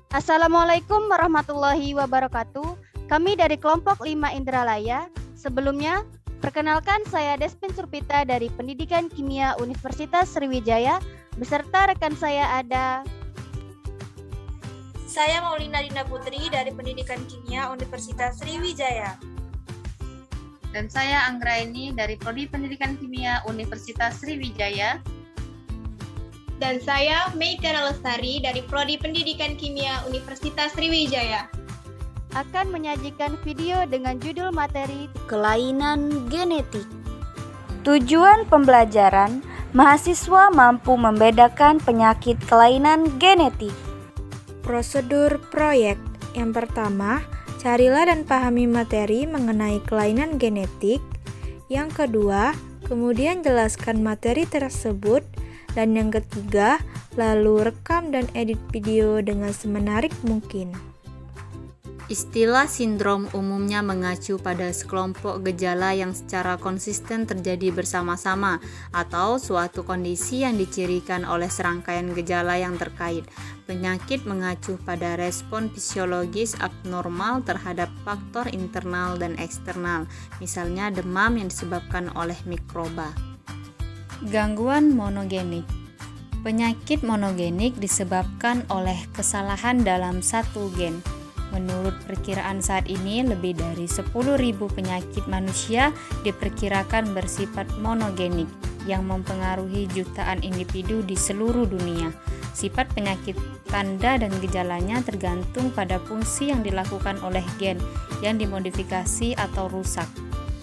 Assalamualaikum warahmatullahi wabarakatuh. Kami dari kelompok 5 Indralaya. Sebelumnya, perkenalkan saya Despin Surpita dari Pendidikan Kimia Universitas Sriwijaya. Beserta rekan saya ada Saya Maulina Dinda Putri dari Pendidikan Kimia Universitas Sriwijaya. Dan saya Anggraini dari Prodi Pendidikan Kimia Universitas Sriwijaya. Dan saya Meika Lestari dari Prodi Pendidikan Kimia Universitas Sriwijaya. akan menyajikan video dengan judul materi Kelainan genetik. Tujuan pembelajaran, mahasiswa mampu membedakan penyakit kelainan genetik. Prosedur proyek. Yang pertama, carilah dan pahami materi mengenai kelainan genetik. Yang kedua, kemudian jelaskan materi tersebut. Dan yang ketiga, lalu rekam dan edit video dengan semenarik mungkin. Istilah sindrom umumnya mengacu pada sekelompok gejala yang secara konsisten terjadi bersama-sama atau suatu kondisi yang dicirikan oleh serangkaian gejala yang terkait. Penyakit mengacu pada respon fisiologis abnormal terhadap faktor internal dan eksternal, misalnya demam yang disebabkan oleh mikroba. Gangguan monogenik. Penyakit monogenik disebabkan oleh kesalahan dalam satu gen. Menurut perkiraan saat ini, lebih dari 10.000 penyakit manusia diperkirakan bersifat monogenik yang mempengaruhi jutaan individu di seluruh dunia. Sifat penyakit, tanda dan gejalanya tergantung pada fungsi yang dilakukan oleh gen yang dimodifikasi atau rusak.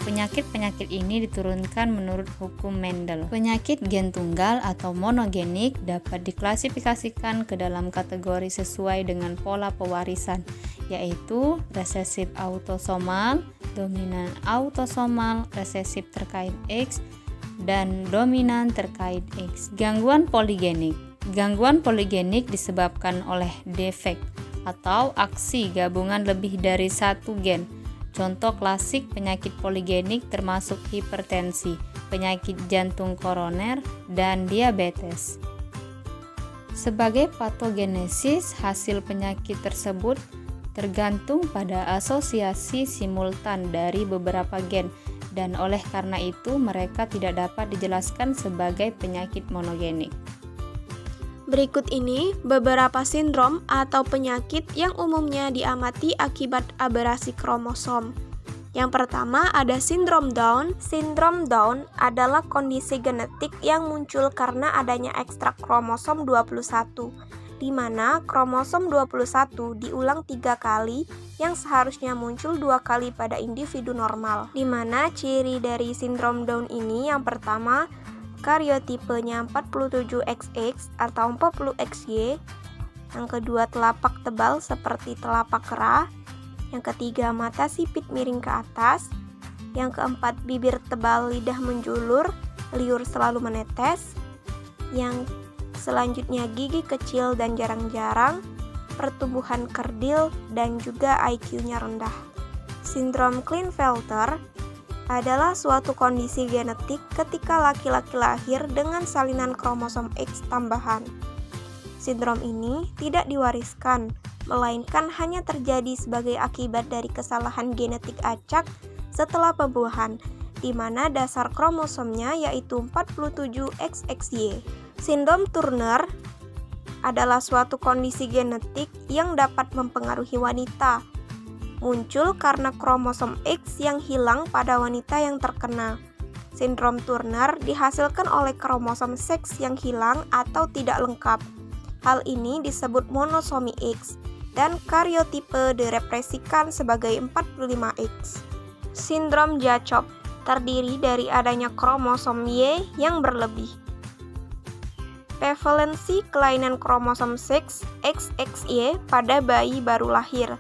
Penyakit-penyakit ini diturunkan menurut hukum Mendel. Penyakit gen tunggal atau monogenik dapat diklasifikasikan ke dalam kategori sesuai dengan pola pewarisan, yaitu resesif autosomal, dominan autosomal, resesif terkait X, dan dominan terkait X. Gangguan poligenik. Gangguan poligenik disebabkan oleh defek atau aksi gabungan lebih dari satu gen. Contoh klasik penyakit poligenik termasuk hipertensi, penyakit jantung koroner, dan diabetes. Sebagai patogenesis, hasil penyakit tersebut tergantung pada asosiasi simultan dari beberapa gen, dan oleh karena itu mereka tidak dapat dijelaskan sebagai penyakit monogenik. Berikut ini beberapa sindrom atau penyakit yang umumnya diamati akibat aberasi kromosom. Yang pertama ada sindrom Down. Sindrom Down adalah kondisi genetik yang muncul karena adanya ekstrak kromosom 21, di mana kromosom 21 diulang 3 kali yang seharusnya muncul 2 kali pada individu normal. Di mana ciri dari sindrom Down ini yang pertama, karyotipenya 47XX atau 40XY. Yang kedua, telapak tebal seperti telapak kera. Yang ketiga, mata sipit miring ke atas. Yang keempat, bibir tebal, lidah menjulur, liur selalu menetes. Yang selanjutnya, gigi kecil dan jarang-jarang, pertumbuhan kerdil, dan juga IQ-nya rendah. Sindrom Klinefelter adalah suatu kondisi genetik ketika laki-laki lahir dengan salinan kromosom X tambahan. Sindrom ini tidak diwariskan, melainkan hanya terjadi sebagai akibat dari kesalahan genetik acak setelah pembuahan, di mana dasar kromosomnya yaitu 47XXY. Sindrom Turner adalah suatu kondisi genetik yang dapat mempengaruhi wanita. Muncul karena kromosom X yang hilang pada wanita yang terkena. Sindrom Turner dihasilkan oleh kromosom seks yang hilang atau tidak lengkap. Hal ini disebut monosomi X dan karyotipe direpresikan sebagai 45X. Sindrom Jacob terdiri dari adanya kromosom Y yang berlebih. Prevalensi kelainan kromosom seks XXY pada bayi baru lahir.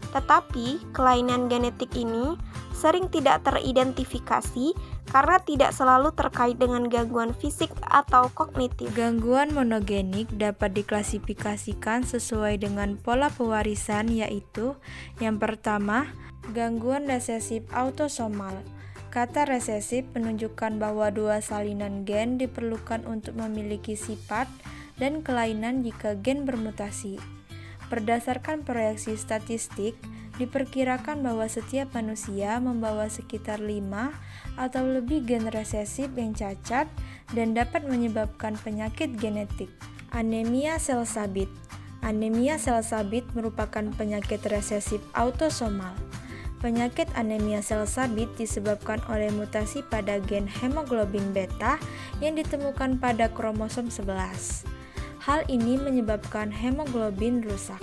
Tetapi, kelainan genetik ini sering tidak teridentifikasi karena tidak selalu terkait dengan gangguan fisik atau kognitif. Gangguan monogenik dapat diklasifikasikan sesuai dengan pola pewarisan, yaitu yang pertama, gangguan resesif autosomal. Kata resesif menunjukkan bahwa dua salinan gen diperlukan untuk memiliki sifat dan kelainan jika gen bermutasi. Berdasarkan proyeksi statistik, diperkirakan bahwa setiap manusia membawa sekitar 5 atau lebih gen resesif yang cacat dan dapat menyebabkan penyakit genetik. Anemia sel sabit. Anemia sel sabit merupakan penyakit resesif autosomal. Penyakit anemia sel sabit disebabkan oleh mutasi pada gen hemoglobin beta yang ditemukan pada kromosom 11. Hal ini menyebabkan hemoglobin rusak.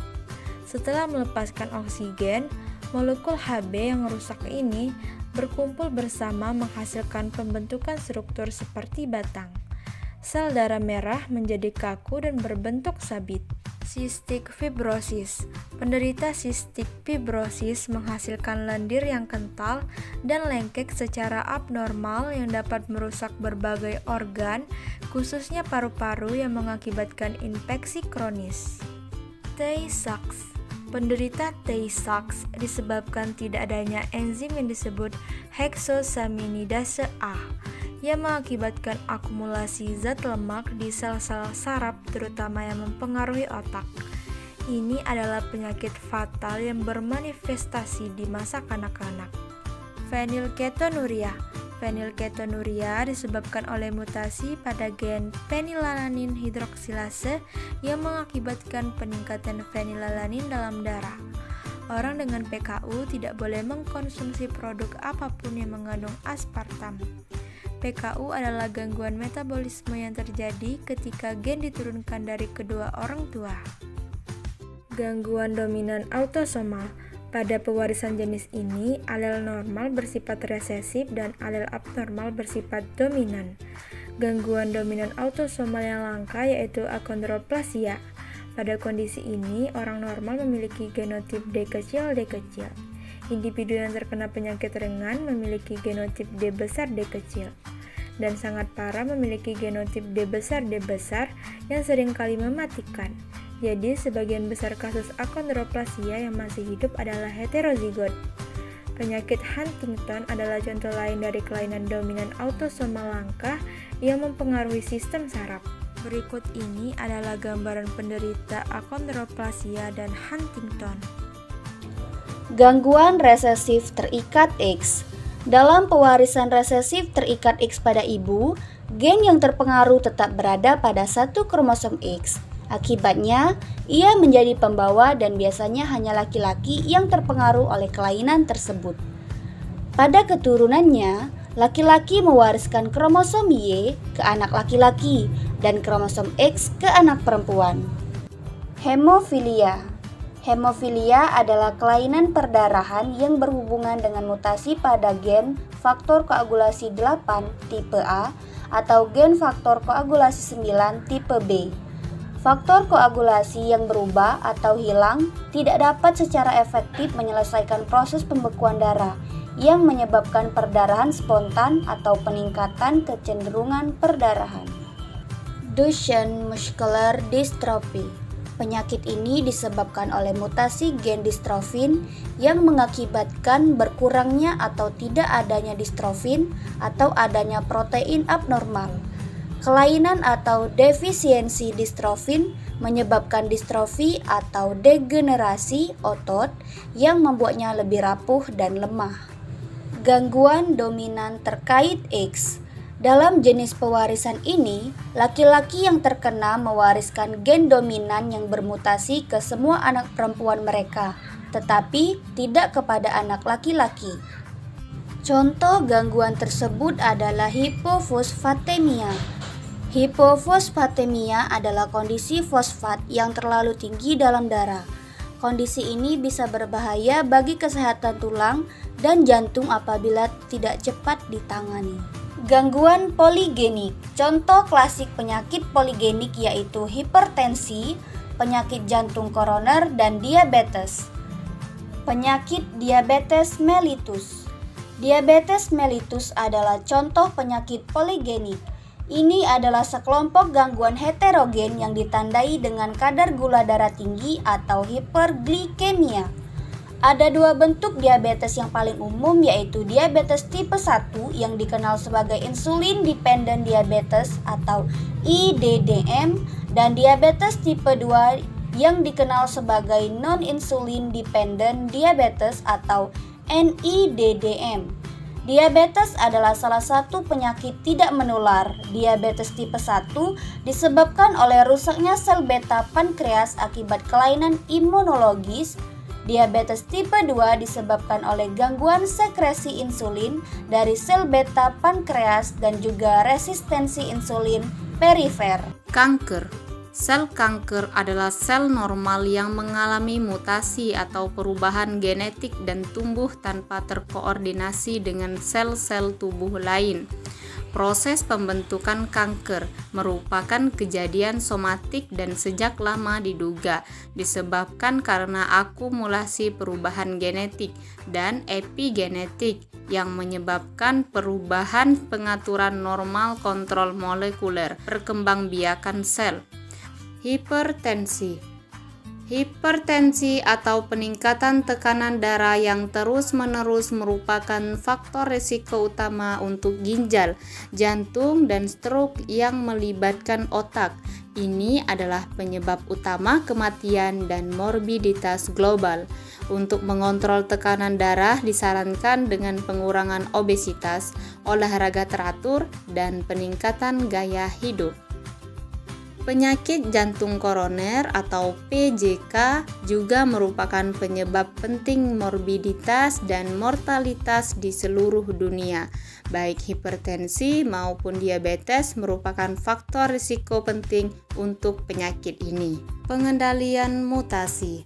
Setelah melepaskan oksigen, molekul Hb yang rusak ini berkumpul bersama menghasilkan pembentukan struktur seperti batang. Sel darah merah menjadi kaku dan berbentuk sabit. Cystic fibrosis. Penderita cystic fibrosis menghasilkan lendir yang kental dan lengkek secara abnormal yang dapat merusak berbagai organ, khususnya paru-paru yang mengakibatkan infeksi kronis. Tay-Sachs. Penderita Tay-Sachs disebabkan tidak adanya enzim yang disebut heksosaminidase A yang mengakibatkan akumulasi zat lemak di sel-sel saraf terutama yang mempengaruhi otak. Ini adalah penyakit fatal yang bermanifestasi di masa kanak-kanak. Fenilketonuria. Fenilketonuria disebabkan oleh mutasi pada gen fenilalanin hidroksilase yang mengakibatkan peningkatan fenilalanin dalam darah. Orang dengan PKU tidak boleh mengkonsumsi produk apapun yang mengandung aspartam. PKU adalah gangguan metabolisme yang terjadi ketika gen diturunkan dari kedua orang tua. Gangguan dominan autosomal. Pada pewarisan jenis ini, alel normal bersifat resesif dan alel abnormal bersifat dominan. Gangguan dominan autosomal yang langka yaitu akondroplasia. Pada kondisi ini, orang normal memiliki genotip D kecil. Individu yang terkena penyakit ringan memiliki genotip D besar D kecil, dan sangat parah memiliki genotip D besar yang seringkali mematikan. Jadi, sebagian besar kasus akondroplasia yang masih hidup adalah heterozigot. Penyakit Huntington adalah contoh lain dari kelainan dominan autosomal langka yang mempengaruhi sistem saraf. Berikut ini adalah gambaran penderita akondroplasia dan Huntington. Gangguan resesif terikat X. Dalam pewarisan resesif terikat X pada ibu, gen yang terpengaruh tetap berada pada satu kromosom X. Akibatnya, ia menjadi pembawa dan biasanya hanya laki-laki yang terpengaruh oleh kelainan tersebut. Pada keturunannya, laki-laki mewariskan kromosom Y ke anak laki-laki dan kromosom X ke anak perempuan. Hemofilia. Hemofilia adalah kelainan perdarahan yang berhubungan dengan mutasi pada gen faktor koagulasi 8 tipe A atau gen faktor koagulasi 9 tipe B. Faktor koagulasi yang berubah atau hilang tidak dapat secara efektif menyelesaikan proses pembekuan darah yang menyebabkan perdarahan spontan atau peningkatan kecenderungan perdarahan. Duchenne muscular dystrophy. Penyakit ini disebabkan oleh mutasi gen distrofin yang mengakibatkan berkurangnya atau tidak adanya distrofin atau adanya protein abnormal. Kelainan atau defisiensi distrofin menyebabkan distrofi atau degenerasi otot yang membuatnya lebih rapuh dan lemah. Gangguan dominan terkait X. Dalam jenis pewarisan ini, laki-laki yang terkena mewariskan gen dominan yang bermutasi ke semua anak perempuan mereka, tetapi tidak kepada anak laki-laki. Contoh gangguan tersebut adalah hipofosfatemia. Hipofosfatemia adalah kondisi fosfat yang terlalu tinggi dalam darah. Kondisi ini bisa berbahaya bagi kesehatan tulang dan jantung apabila tidak cepat ditangani. Gangguan poligenik. Contoh klasik penyakit poligenik yaitu hipertensi, penyakit jantung koroner, dan diabetes. Penyakit diabetes mellitus. Diabetes mellitus adalah contoh penyakit poligenik. Ini adalah sekelompok gangguan heterogen yang ditandai dengan kadar gula darah tinggi atau hiperglikemia. Ada dua bentuk diabetes yang paling umum yaitu diabetes tipe 1 yang dikenal sebagai insulin dependent diabetes atau IDDM dan diabetes tipe 2 yang dikenal sebagai non-insulin dependent diabetes atau NIDDM. Diabetes adalah salah satu penyakit tidak menular. Diabetes tipe 1 disebabkan oleh rusaknya sel beta pankreas akibat kelainan imunologis. Diabetes tipe 2 disebabkan oleh gangguan sekresi insulin dari sel beta pankreas dan juga resistensi insulin perifer. Kanker. Sel kanker adalah sel normal yang mengalami mutasi atau perubahan genetik dan tumbuh tanpa terkoordinasi dengan sel-sel tubuh lain. Proses pembentukan kanker merupakan kejadian somatik dan sejak lama diduga disebabkan karena akumulasi perubahan genetik dan epigenetik yang menyebabkan perubahan pengaturan normal kontrol molekuler perkembangbiakan sel. Hipertensi atau peningkatan tekanan darah yang terus-menerus merupakan faktor risiko utama untuk ginjal, jantung, dan stroke yang melibatkan otak. Ini adalah penyebab utama kematian dan morbiditas global. Untuk mengontrol tekanan darah disarankan dengan pengurangan obesitas, olahraga teratur, dan peningkatan gaya hidup. Penyakit jantung koroner atau PJK juga merupakan penyebab penting morbiditas dan mortalitas di seluruh dunia. Baik hipertensi maupun diabetes merupakan faktor risiko penting untuk penyakit ini. Pengendalian mutasi.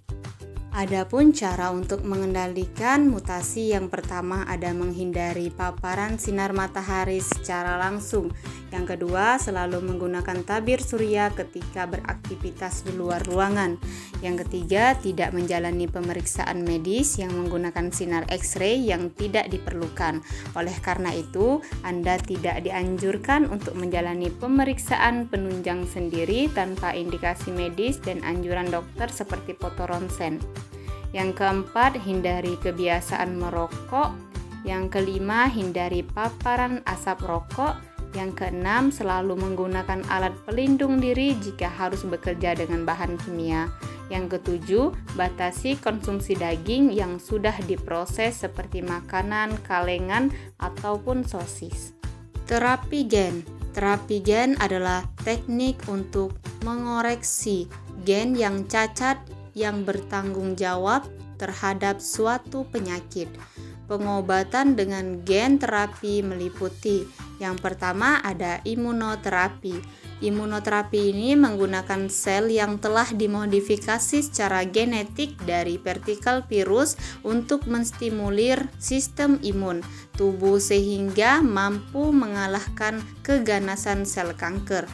Adapun cara untuk mengendalikan mutasi, yang pertama ada menghindari paparan sinar matahari secara langsung. Yang kedua, selalu menggunakan tabir surya ketika beraktivitas di luar ruangan. Yang ketiga, tidak menjalani pemeriksaan medis yang menggunakan sinar X-ray yang tidak diperlukan. Oleh karena itu, Anda tidak dianjurkan untuk menjalani pemeriksaan penunjang sendiri tanpa indikasi medis dan anjuran dokter seperti foto ronsen. Yang keempat, hindari kebiasaan merokok. Yang kelima, hindari paparan asap rokok. Yang keenam, selalu menggunakan alat pelindung diri jika harus bekerja dengan bahan kimia. Yang ketujuh, batasi konsumsi daging yang sudah diproses seperti makanan, kalengan, ataupun sosis. Terapi gen. Terapi gen adalah teknik untuk mengoreksi gen yang cacat yang bertanggung jawab terhadap suatu penyakit. Pengobatan dengan gen terapi meliputi: yang pertama ada imunoterapi. Imunoterapi ini menggunakan sel yang telah dimodifikasi secara genetik dari partikel virus untuk menstimulir sistem imun tubuh sehingga mampu mengalahkan keganasan sel kanker.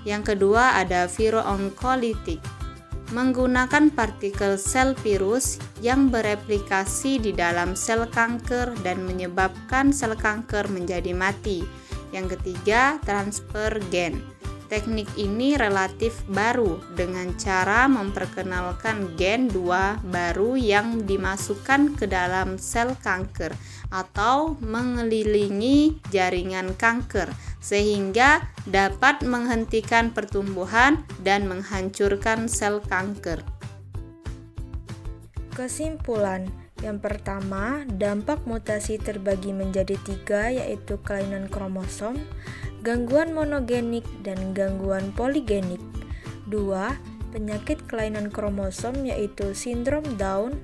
Yang kedua ada viro-onkolitik. Menggunakan partikel sel virus yang bereplikasi di dalam sel kanker dan menyebabkan sel kanker menjadi mati. Yang ketiga, transfer gen. Teknik ini relatif baru dengan cara memperkenalkan gen 2 baru yang dimasukkan ke dalam sel kanker atau mengelilingi jaringan kanker sehingga dapat menghentikan pertumbuhan dan menghancurkan sel kanker. Kesimpulan. Yang pertama, dampak mutasi terbagi menjadi 3, yaitu kelainan kromosom, gangguan monogenik, dan gangguan poligenik. 2. Penyakit kelainan kromosom yaitu sindrom Down,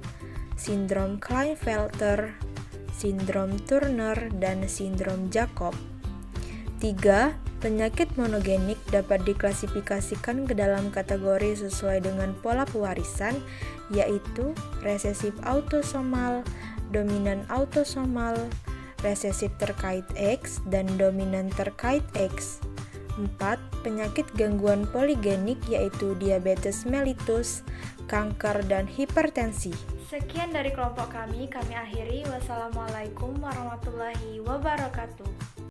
sindrom Klinefelter, sindrom Turner, dan sindrom Jakob. 3. Penyakit monogenik dapat diklasifikasikan ke dalam kategori sesuai dengan pola pewarisan, yaitu resesif autosomal, dominan autosomal, resesif terkait X, dan dominan terkait X. 4. Penyakit gangguan poligenik yaitu diabetes mellitus, kanker, dan hipertensi. Sekian dari kelompok kami akhiri. Wassalamualaikum warahmatullahi wabarakatuh.